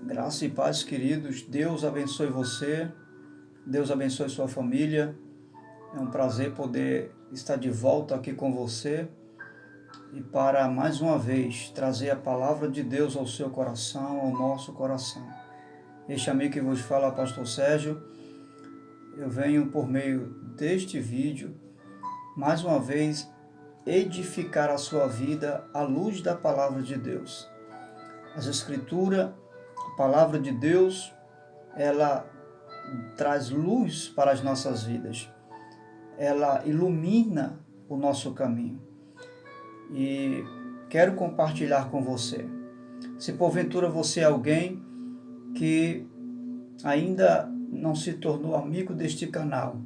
Graça e paz, queridos. Deus abençoe você, Deus abençoe sua família. É um prazer poder estar de volta aqui com você e para mais uma vez trazer a palavra de Deus ao seu coração, ao nosso coração. Este amigo que vos fala, Pastor Sérgio, eu venho por meio deste vídeo mais uma vez edificar a sua vida à luz da palavra de Deus. As Escrituras, a palavra de Deus, ela traz luz para as nossas vidas. Ela ilumina o nosso caminho. E quero compartilhar com você. Se porventura você é alguém que ainda não se tornou amigo deste canal,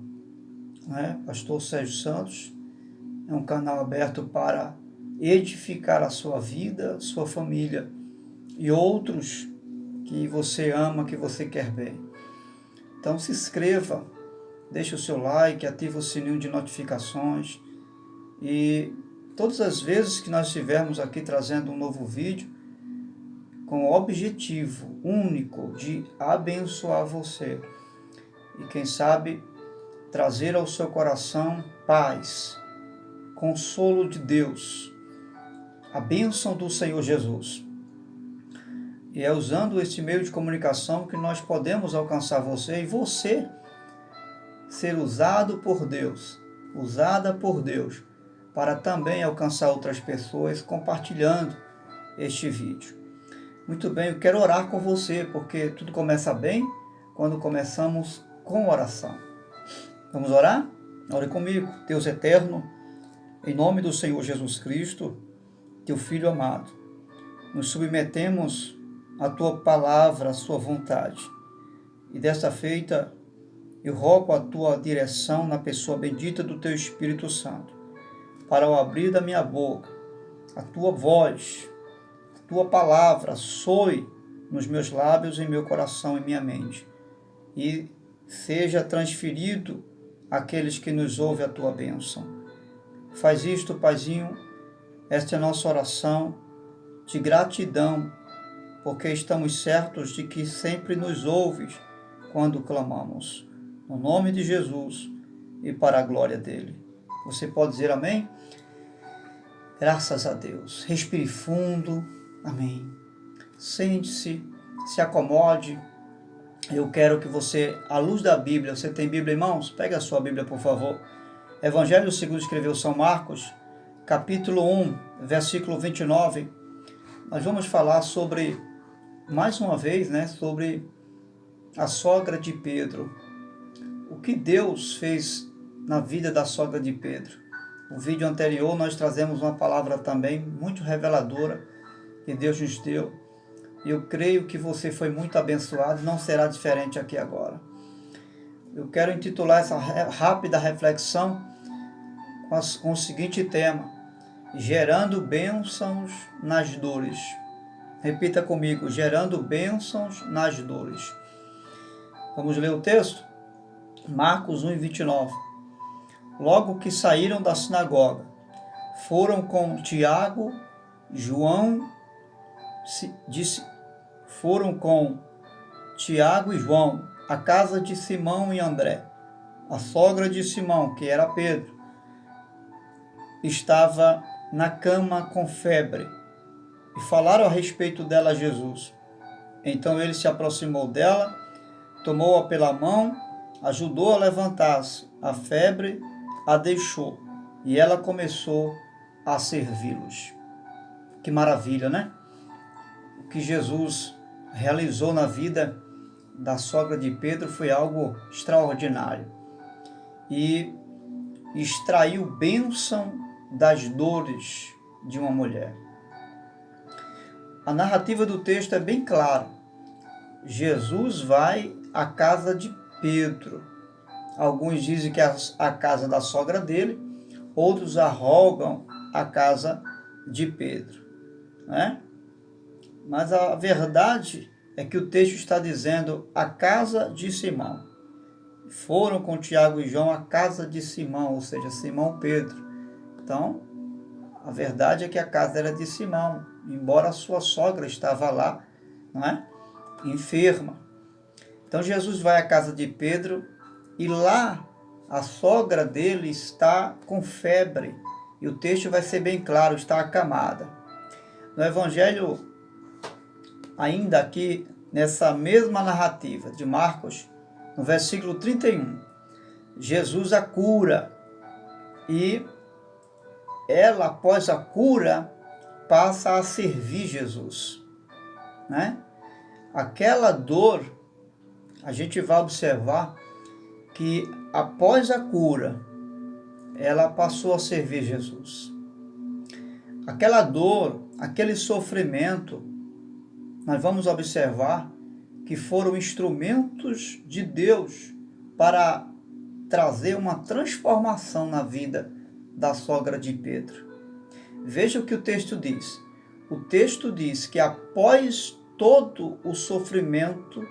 né? Pastor Sérgio Santos é um canal aberto para edificar a sua vida, sua família e outros que você ama, que você quer bem. Então se inscreva, deixe o seu like, ative o sininho de notificações e todas as vezes que nós estivermos aqui trazendo um novo vídeo, com o objetivo único de abençoar você e quem sabe trazer ao seu coração paz, consolo de Deus, a bênção do Senhor Jesus. E é usando esse meio de comunicação que nós podemos alcançar você e você ser usado por Deus, usada por Deus, para também alcançar outras pessoas compartilhando este vídeo. Muito bem, eu quero orar com você, porque tudo começa bem quando começamos com oração. Vamos orar? Ore comigo. Deus eterno, em nome do Senhor Jesus Cristo, teu Filho amado, nos submetemos à tua palavra, à sua vontade. E desta feita, eu rogo a tua direção na pessoa bendita do teu Espírito Santo, para o abrir da minha boca, a tua voz, a tua palavra soe nos meus lábios, em meu coração e minha mente, e seja transferido àqueles que nos ouvem a tua bênção. Faz isto, Paizinho, esta é a nossa oração de gratidão, porque estamos certos de que sempre nos ouves quando clamamos. No nome de Jesus e para a glória dele. Você pode dizer amém? Graças a Deus. Respire fundo. Amém. Sente-se, se acomode. Eu quero que você, à luz da Bíblia, você tem Bíblia em mãos? Pega a sua Bíblia, por favor. Evangelho segundo escreveu São Marcos, capítulo 1, versículo 29. Nós vamos falar sobre, mais uma vez, sobre a sogra de Pedro. O que Deus fez na vida da sogra de Pedro. No vídeo anterior nós trazemos uma palavra também muito reveladora que Deus nos deu. Eu creio que você foi muito abençoado, não será diferente aqui agora. Eu quero intitular essa rápida reflexão com o seguinte tema: gerando bênçãos nas dores. Repita comigo: gerando bênçãos nas dores. Vamos ler o texto? Marcos 1:29. Logo que saíram da sinagoga, foram com Tiago, e João à casa de Simão e André. A sogra de Simão, que era Pedro, estava na cama com febre, e falaram a respeito dela a Jesus. Então ele se aproximou dela, tomou-a pela mão, ajudou a levantar-se, a febre a deixou, e ela começou a servi-los. Que maravilha, né? O que Jesus realizou na vida da sogra de Pedro foi algo extraordinário. E extraiu bênção das dores de uma mulher. A narrativa do texto é bem clara. Jesus vai à casa de Pedro. Alguns dizem que é a casa da sogra dele, outros arrogam a casa de Pedro, né? Mas a verdade é que o texto está dizendo a casa de Simão. Foram com Tiago e João à casa de Simão, ou seja, Simão Pedro. Então, a verdade é que a casa era de Simão, embora a sua sogra estava lá, não é? enferma. Então Jesus vai à casa de Pedro e lá a sogra dele está com febre. E o texto vai ser bem claro, está acamada. No Evangelho, ainda aqui nessa mesma narrativa de Marcos, no versículo 31, Jesus a cura e ela, após a cura, passa a servir Jesus, né? Aquela dor, a gente vai observar que após a cura, ela passou a servir Jesus. Aquela dor, aquele sofrimento, nós vamos observar que foram instrumentos de Deus para trazer uma transformação na vida da sogra de Pedro. Veja o que o texto diz. O texto diz que após todo o sofrimento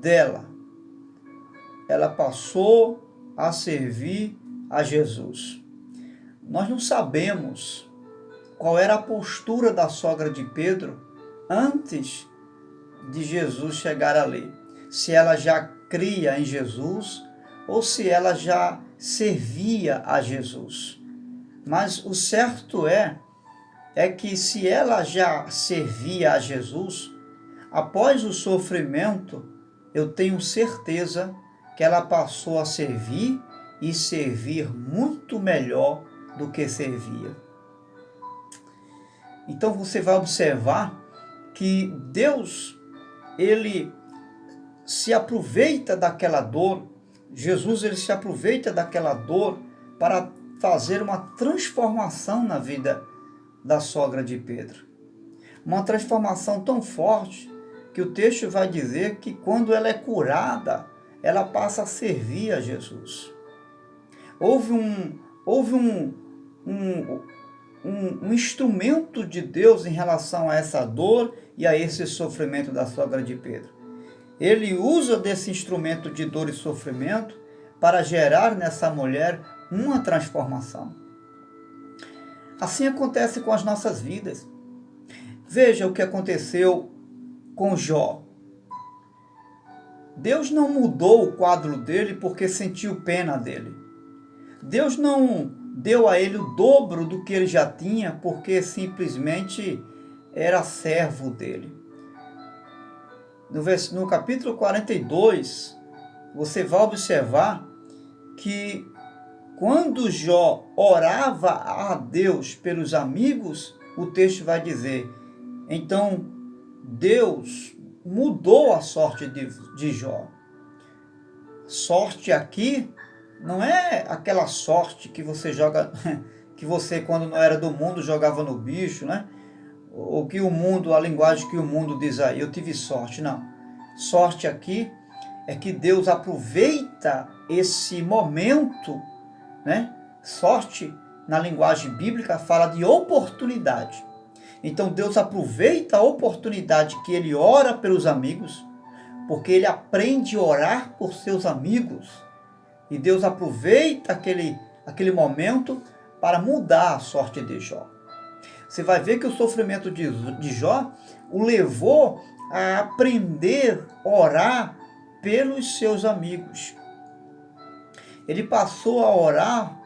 dela, ela passou a servir a Jesus. Nós não sabemos qual era a postura da sogra de Pedro antes de Jesus chegar ali. Se ela já cria em Jesus ou se ela já servia a Jesus. Mas o certo é que se ela já servia a Jesus, após o sofrimento, eu tenho certeza que ela passou a servir e servir muito melhor do que servia. Então você vai observar que Deus, ele se aproveita daquela dor, Jesus ele se aproveita daquela dor para fazer uma transformação na vida da sogra de Pedro. Uma transformação tão forte que o texto vai dizer que quando ela é curada, ela passa a servir a Jesus. Houve um instrumento de Deus em relação a essa dor e a esse sofrimento da sogra de Pedro. Ele usa desse instrumento de dor e sofrimento para gerar nessa mulher uma transformação. Assim acontece com as nossas vidas. Veja o que aconteceu com Jó. Deus não mudou o quadro dele porque sentiu pena dele. Deus não deu a ele o dobro do que ele já tinha porque simplesmente era servo dele. No capítulo 42, você vai observar que quando Jó orava a Deus pelos amigos, o texto vai dizer, então Deus mudou a sorte de Jó. Sorte aqui não é aquela sorte que você joga, que você quando não era do mundo jogava no bicho, né? Ou que o mundo, a linguagem que o mundo diz aí, eu tive sorte, não. Sorte aqui é que Deus aproveita esse momento, né? Sorte, na linguagem bíblica, fala de oportunidade. Então Deus aproveita a oportunidade que ele ora pelos amigos, porque ele aprende a orar por seus amigos. E Deus aproveita aquele momento para mudar a sorte de Jó. Você vai ver que o sofrimento de Jó o levou a aprender a orar pelos seus amigos. Ele passou a orar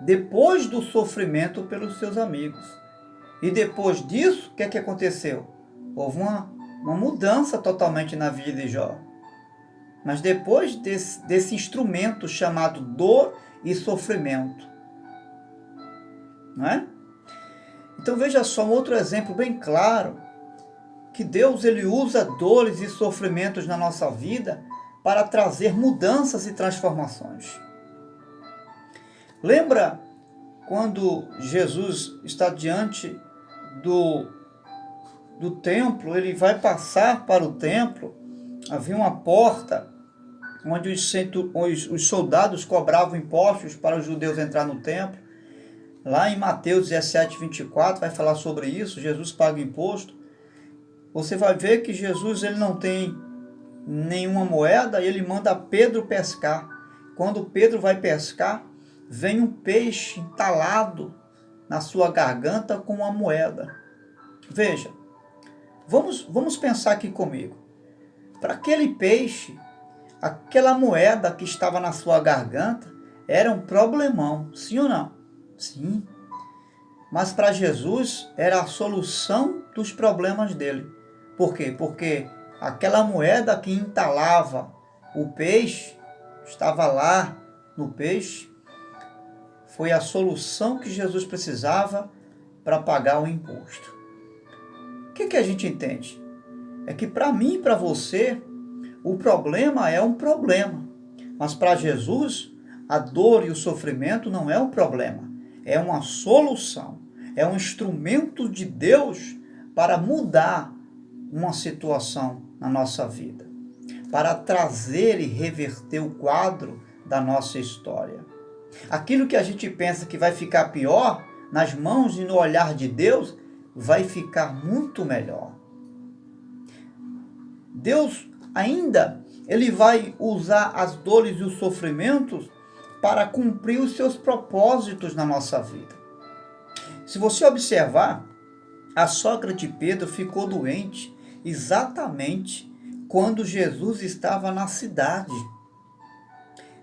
depois do sofrimento pelos seus amigos. E depois disso, o que é que aconteceu? Houve uma mudança totalmente na vida de Jó. Mas depois desse instrumento chamado dor e sofrimento. Não é? Então veja só um outro exemplo bem claro, que Deus ele usa dores e sofrimentos na nossa vida para trazer mudanças e transformações. Lembra quando Jesus está diante do templo, ele vai passar para o templo, havia uma porta onde os soldados cobravam impostos para os judeus entrar no templo. Lá em Mateus 17, 24, vai falar sobre isso, Jesus paga imposto. Você vai ver que Jesus ele não tem nenhuma moeda e ele manda Pedro pescar. Quando Pedro vai pescar, vem um peixe entalado na sua garganta com uma moeda. Veja, Vamos pensar aqui comigo. Para aquele peixe, aquela moeda que estava na sua garganta era um problemão, sim ou não? Sim. Mas para Jesus era a solução dos problemas dele. Por quê? Porque aquela moeda que entalava o peixe, estava lá no peixe, foi a solução que Jesus precisava para pagar o imposto. O que a gente entende? É que para mim e para você, o problema é um problema. Mas para Jesus, a dor e o sofrimento não é um problema. É uma solução. É um instrumento de Deus para mudar uma situação na nossa vida. Para trazer e reverter o quadro da nossa história. Aquilo que a gente pensa que vai ficar pior, nas mãos e no olhar de Deus, vai ficar muito melhor. Deus ainda, Ele vai usar as dores e os sofrimentos para cumprir os seus propósitos na nossa vida. Se você observar, a sogra de Pedro ficou doente exatamente quando Jesus estava na cidade.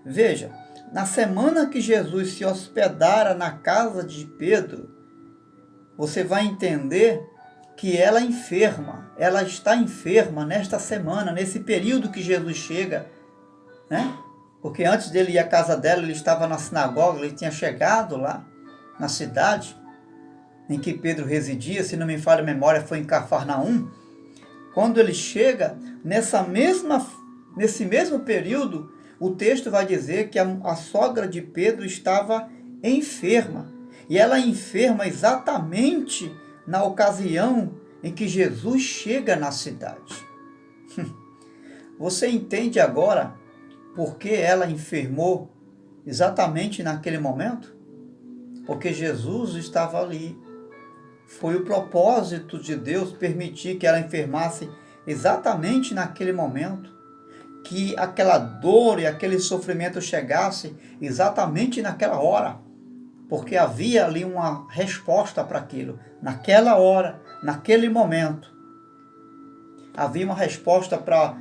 Veja, na semana que Jesus se hospedara na casa de Pedro, você vai entender que ela está enferma nesta semana, nesse período que Jesus chega, né? Porque antes dele ir à casa dela, ele estava na sinagoga, ele tinha chegado lá na cidade em que Pedro residia, se não me falha a memória, foi em Cafarnaum. Quando ele chega, nesse mesmo período, o texto vai dizer que a sogra de Pedro estava enferma. E ela enferma exatamente na ocasião em que Jesus chega na cidade. Você entende agora por que ela enfermou exatamente naquele momento? Porque Jesus estava ali. Foi o propósito de Deus permitir que ela enfermasse exatamente naquele momento. Que aquela dor e aquele sofrimento chegasse exatamente naquela hora. Porque havia ali uma resposta para aquilo. Naquela hora, naquele momento. Havia uma resposta para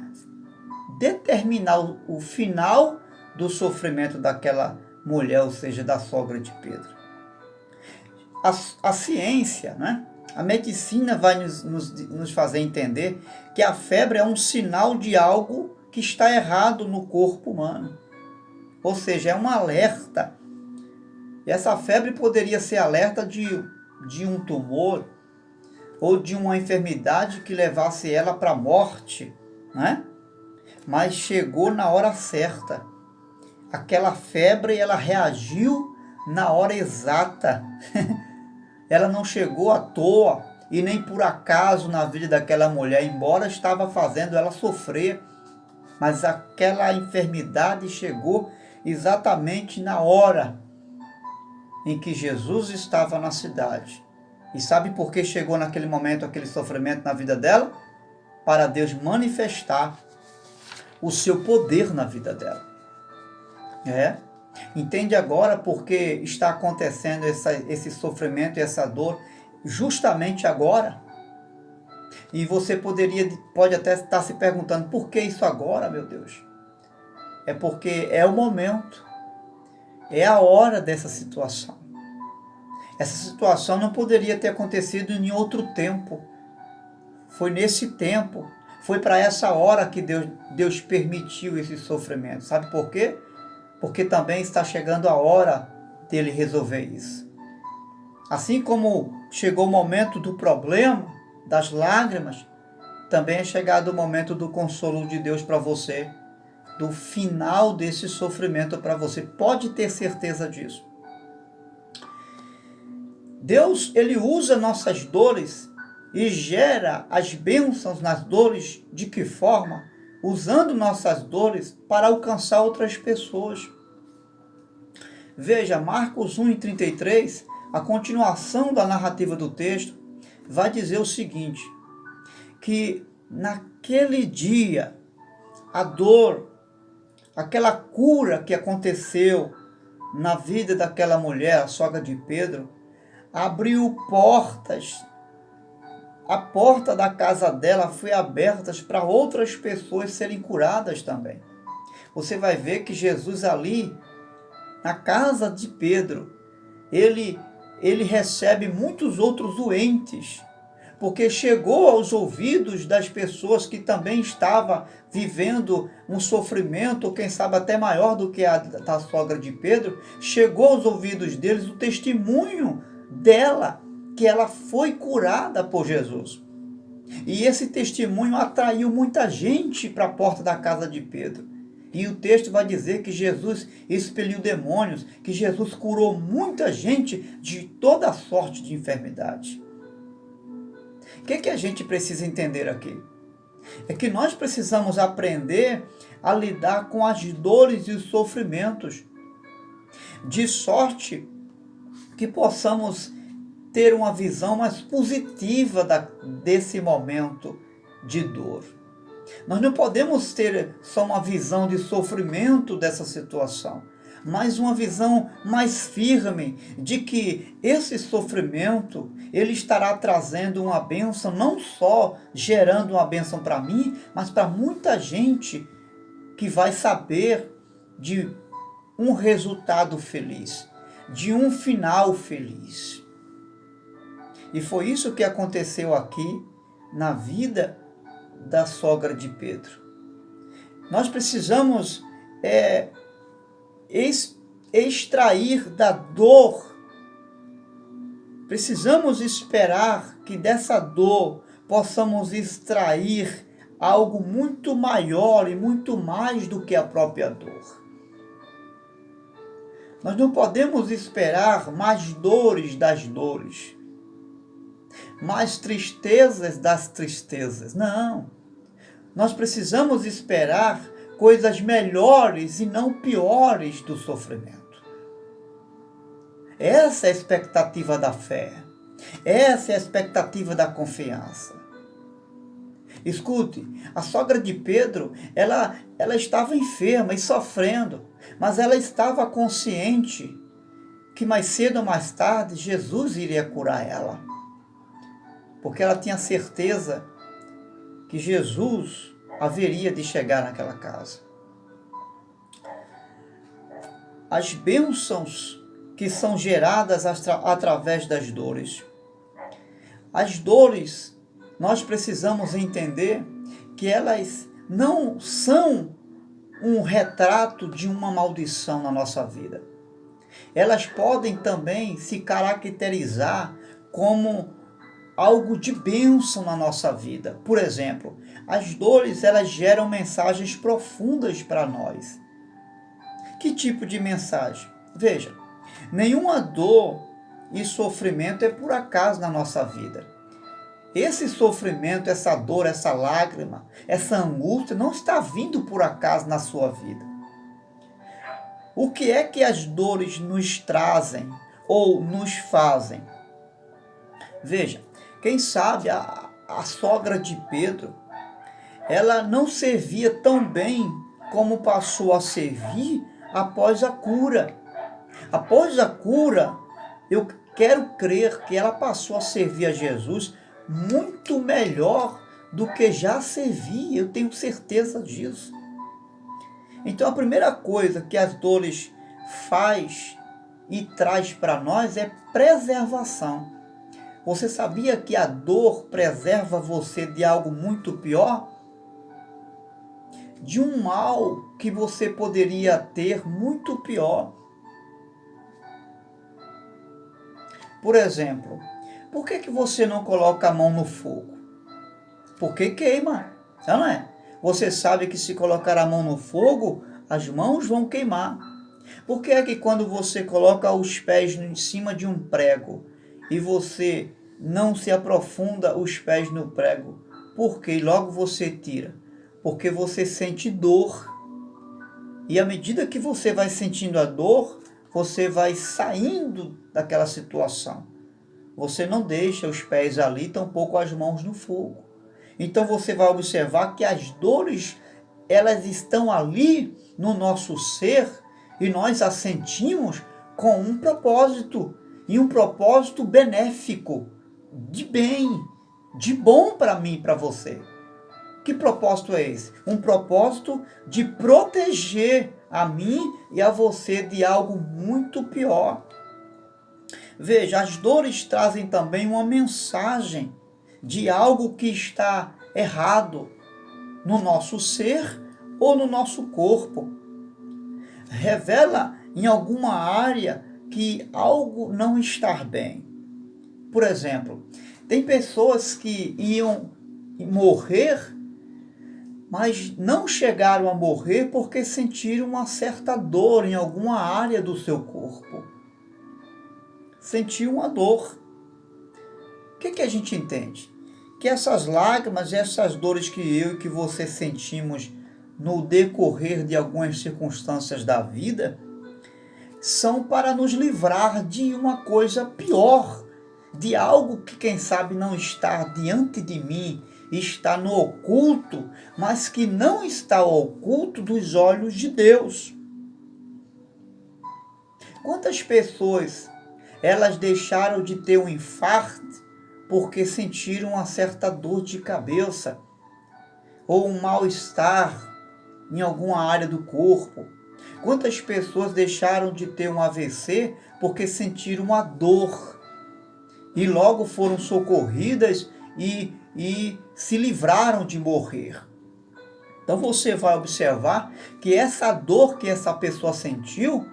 determinar o final do sofrimento daquela mulher, ou seja, da sogra de Pedro. A ciência, né? A medicina vai nos fazer entender que a febre é um sinal de algo que está errado no corpo humano. Ou seja, é um alerta. E essa febre poderia ser alerta de um tumor ou de uma enfermidade que levasse ela para a morte, né? Mas chegou na hora certa. Aquela febre, ela reagiu na hora exata. Ela não chegou à toa e nem por acaso na vida daquela mulher, embora estava fazendo ela sofrer. Mas aquela enfermidade chegou exatamente na hora em que Jesus estava na cidade. E sabe por que chegou naquele momento aquele sofrimento na vida dela? Para Deus manifestar o seu poder na vida dela. Entende agora por que está acontecendo esse sofrimento e essa dor justamente agora? E você pode até estar se perguntando, por que isso agora, meu Deus? É porque é o momento, é a hora dessa situação. Essa situação não poderia ter acontecido em outro tempo. Foi nesse tempo, foi para essa hora que Deus permitiu esse sofrimento. Sabe por quê? Porque também está chegando a hora dele resolver isso. Assim como chegou o momento do problema, das lágrimas, também é chegado o momento do consolo de Deus para você, do final desse sofrimento para você. Pode ter certeza disso. Deus, Ele usa nossas dores e gera as bênçãos nas dores. De que forma? Usando nossas dores para alcançar outras pessoas. Veja, Marcos 1:33, a continuação da narrativa do texto, vai dizer o seguinte, que naquele dia, a dor, aquela cura que aconteceu na vida daquela mulher, a sogra de Pedro, abriu portas a porta da casa dela foi aberta para outras pessoas serem curadas também. Você vai ver que Jesus ali, na casa de Pedro, ele recebe muitos outros doentes, porque chegou aos ouvidos das pessoas que também estavam vivendo um sofrimento, ou quem sabe até maior do que a da sogra de Pedro, chegou aos ouvidos deles o testemunho dela, que ela foi curada por Jesus. E esse testemunho atraiu muita gente para a porta da casa de Pedro. E o texto vai dizer que Jesus expeliu demônios, que Jesus curou muita gente de toda sorte de enfermidade. O que a gente precisa entender aqui? É que nós precisamos aprender a lidar com as dores e os sofrimentos, de sorte que possamos ter uma visão mais positiva desse momento de dor. Nós não podemos ter só uma visão de sofrimento dessa situação, mas uma visão mais firme de que esse sofrimento, ele estará trazendo uma bênção, não só gerando uma bênção para mim, mas para muita gente que vai saber de um resultado feliz, de um final feliz. E foi isso que aconteceu aqui na vida da sogra de Pedro. Nós precisamos extrair da dor, precisamos esperar que dessa dor possamos extrair algo muito maior e muito mais do que a própria dor. Nós não podemos esperar mais dores das dores, mais tristezas das tristezas. Não. Nós precisamos esperar coisas melhores e não piores do sofrimento. Essa é a expectativa da fé. Essa é a expectativa da confiança. Escute, a sogra de Pedro, ela estava enferma e sofrendo, mas ela estava consciente que mais cedo ou mais tarde Jesus iria curar ela. Porque ela tinha certeza que Jesus haveria de chegar naquela casa. As bênçãos que são geradas através das dores. As dores, nós precisamos entender que elas não são um retrato de uma maldição na nossa vida. Elas podem também se caracterizar como algo de bênção na nossa vida. Por exemplo, as dores, elas geram mensagens profundas para nós. Que tipo de mensagem? Veja, nenhuma dor e sofrimento é por acaso na nossa vida. Esse sofrimento, essa dor, essa lágrima, essa angústia não está vindo por acaso na sua vida. O que é que as dores nos trazem ou nos fazem? Veja, quem sabe a sogra de Pedro, ela não servia tão bem como passou a servir após a cura. Após a cura, eu quero crer que ela passou a servir a Jesus muito melhor do que já servia, eu tenho certeza disso. Então a primeira coisa que as dores faz e traz para nós é preservação. Você sabia que a dor preserva você de algo muito pior? De um mal que você poderia ter muito pior. Por exemplo, por que você não coloca a mão no fogo? Porque queima, não é? Você sabe que se colocar a mão no fogo, as mãos vão queimar. Por que é que quando você coloca os pés em cima de um prego e você não se aprofunda os pés no prego? Por que logo você tira? Porque você sente dor. E à medida que você vai sentindo a dor, você vai saindo daquela situação. Você não deixa os pés ali, tampouco as mãos no fogo. Então você vai observar que as dores, elas estão ali no nosso ser e nós as sentimos com um propósito, e um propósito benéfico, de bem, de bom para mim e para você. Que propósito é esse? Um propósito de proteger a mim e a você de algo muito pior. Veja, as dores trazem também uma mensagem de algo que está errado no nosso ser ou no nosso corpo. Revela em alguma área que algo não está bem. Por exemplo, tem pessoas que iam morrer, mas não chegaram a morrer porque sentiram uma certa dor em alguma área do seu corpo. Sentiu uma dor. O que a gente entende? Que essas lágrimas, essas dores que eu e que você sentimos no decorrer de algumas circunstâncias da vida, são para nos livrar de uma coisa pior, de algo que quem sabe não está diante de mim, está no oculto, mas que não está oculto dos olhos de Deus. Quantas pessoas elas deixaram de ter um infarto porque sentiram uma certa dor de cabeça ou um mal-estar em alguma área do corpo? Quantas pessoas deixaram de ter um AVC porque sentiram uma dor e logo foram socorridas e se livraram de morrer? Então você vai observar que essa dor que essa pessoa sentiu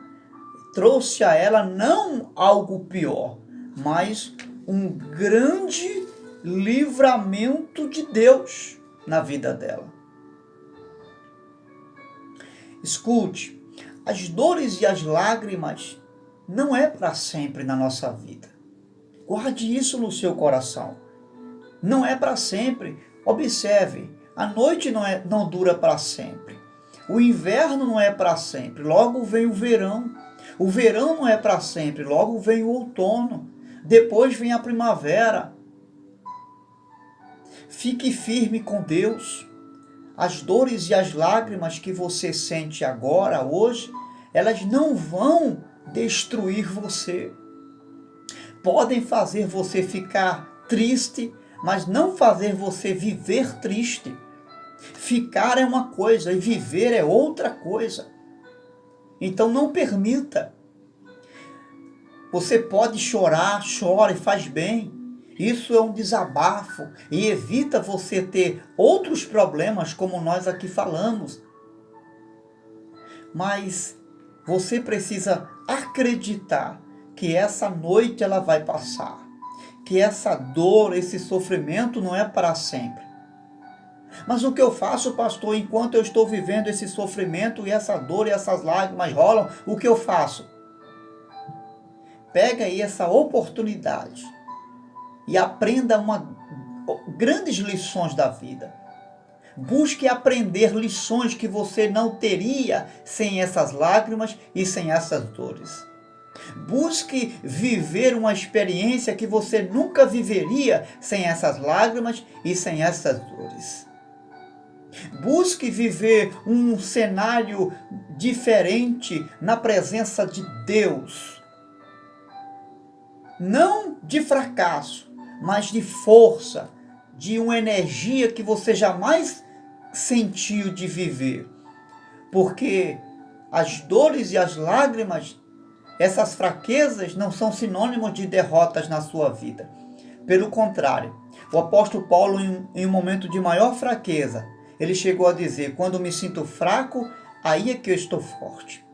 trouxe a ela não algo pior, mas um grande livramento de Deus na vida dela. Escute, as dores e as lágrimas não é para sempre na nossa vida. Guarde isso no seu coração. Não é para sempre. Observe, a noite não dura para sempre. O inverno não é para sempre. Logo vem o verão. O verão não é para sempre. Logo vem o outono. Depois vem a primavera. Fique firme com Deus. As dores e as lágrimas que você sente agora, hoje, elas não vão destruir você. Podem fazer você ficar triste, mas não fazer você viver triste. Ficar é uma coisa e viver é outra coisa. Então não permita. Você pode chorar, chora e faz bem. Isso é um desabafo e evita você ter outros problemas como nós aqui falamos. Mas você precisa acreditar que essa noite ela vai passar. Que essa dor, esse sofrimento não é para sempre. Mas o que eu faço, pastor, enquanto eu estou vivendo esse sofrimento e essa dor e essas lágrimas rolam, o que eu faço? Pega aí essa oportunidade e aprenda grandes lições da vida. Busque aprender lições que você não teria sem essas lágrimas e sem essas dores. Busque viver uma experiência que você nunca viveria sem essas lágrimas e sem essas dores. Busque viver um cenário diferente na presença de Deus. Não de fracasso, mas de força, de uma energia que você jamais sentiu de viver. Porque as dores e as lágrimas, essas fraquezas não são sinônimos de derrotas na sua vida. Pelo contrário, o apóstolo Paulo, em um momento de maior fraqueza, ele chegou a dizer: quando me sinto fraco, aí é que eu estou forte.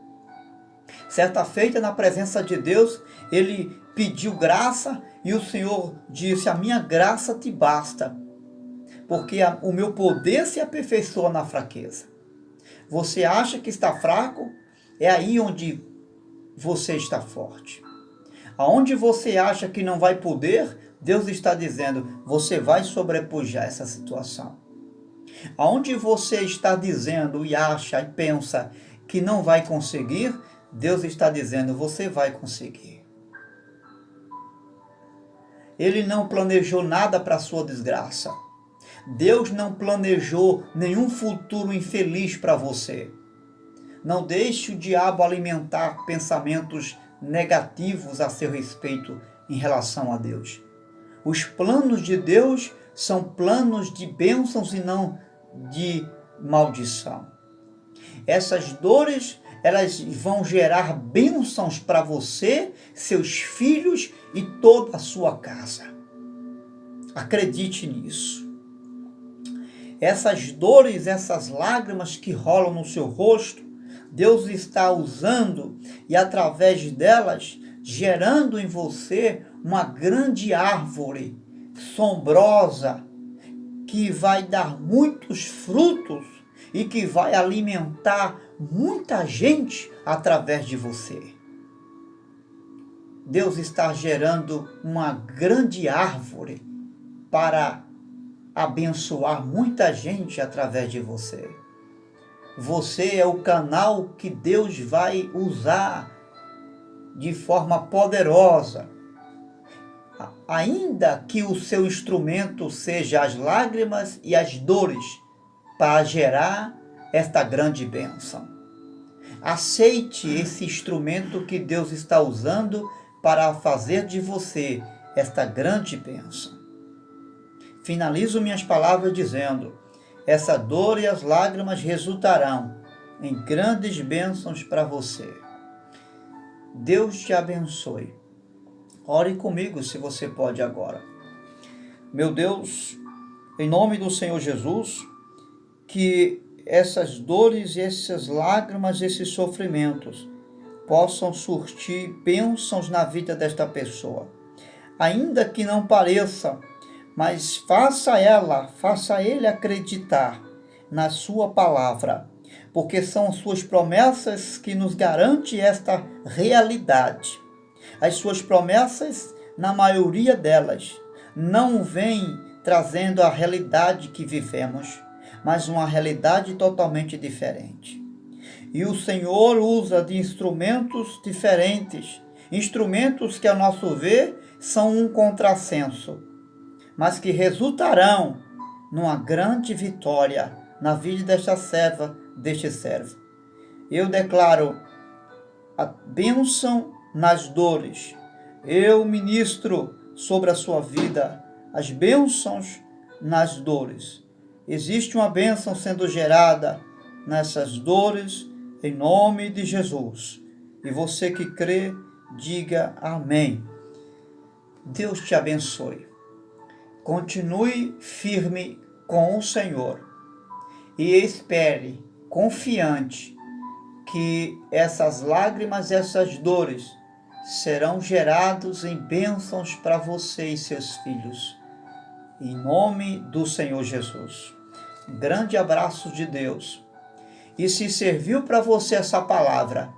Certa feita, na presença de Deus, ele pediu graça e o Senhor disse: a minha graça te basta, porque o meu poder se aperfeiçoa na fraqueza. Você acha que está fraco? É aí onde você está forte. Aonde você acha que não vai poder, Deus está dizendo: você vai sobrepujar essa situação. Aonde você está dizendo e acha e pensa que não vai conseguir, Deus está dizendo: você vai conseguir. Ele não planejou nada para a sua desgraça. Deus não planejou nenhum futuro infeliz para você. Não deixe o diabo alimentar pensamentos negativos a seu respeito em relação a Deus. Os planos de Deus são planos de bênçãos e não de maldição. Essas dores, elas vão gerar bênçãos para você, seus filhos e toda a sua casa. Acredite nisso. Essas dores, essas lágrimas que rolam no seu rosto, Deus está usando e através delas gerando em você uma grande árvore sombrosa que vai dar muitos frutos e que vai alimentar muita gente através de você. Deus está gerando uma grande árvore para abençoar muita gente através de você. Você é o canal que Deus vai usar de forma poderosa. Ainda que o seu instrumento seja as lágrimas e as dores, para gerar esta grande bênção. Aceite esse instrumento que Deus está usando para fazer de você esta grande bênção. Finalizo minhas palavras dizendo: essa dor e as lágrimas resultarão em grandes bênçãos para você. Deus te abençoe. Ore comigo se você pode agora. Meu Deus, em nome do Senhor Jesus, que essas dores, essas lágrimas, esses sofrimentos possam surtir bênçãos na vida desta pessoa. Ainda que não pareça, mas faça ele acreditar na sua palavra, porque são suas promessas que nos garantem esta realidade. As suas promessas, na maioria delas, não vêm trazendo a realidade que vivemos, mas uma realidade totalmente diferente. E o Senhor usa de instrumentos diferentes, instrumentos que, a nosso ver, são um contrassenso, mas que resultarão numa grande vitória na vida desta serva, deste servo. Eu declaro a bênção nas dores. Eu ministro sobre a sua vida as bênçãos nas dores. Existe uma bênção sendo gerada nessas dores, em nome de Jesus. E você que crê, diga amém. Deus te abençoe. Continue firme com o Senhor e espere, confiante, que essas lágrimas, essas dores serão gerados em bênçãos para você e seus filhos. Em nome do Senhor Jesus. Um grande abraço de Deus. E se serviu para você essa palavra,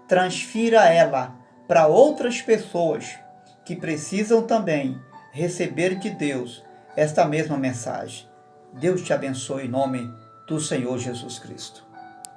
transfira ela para outras pessoas que precisam também receber de Deus esta mesma mensagem. Deus te abençoe em nome do Senhor Jesus Cristo.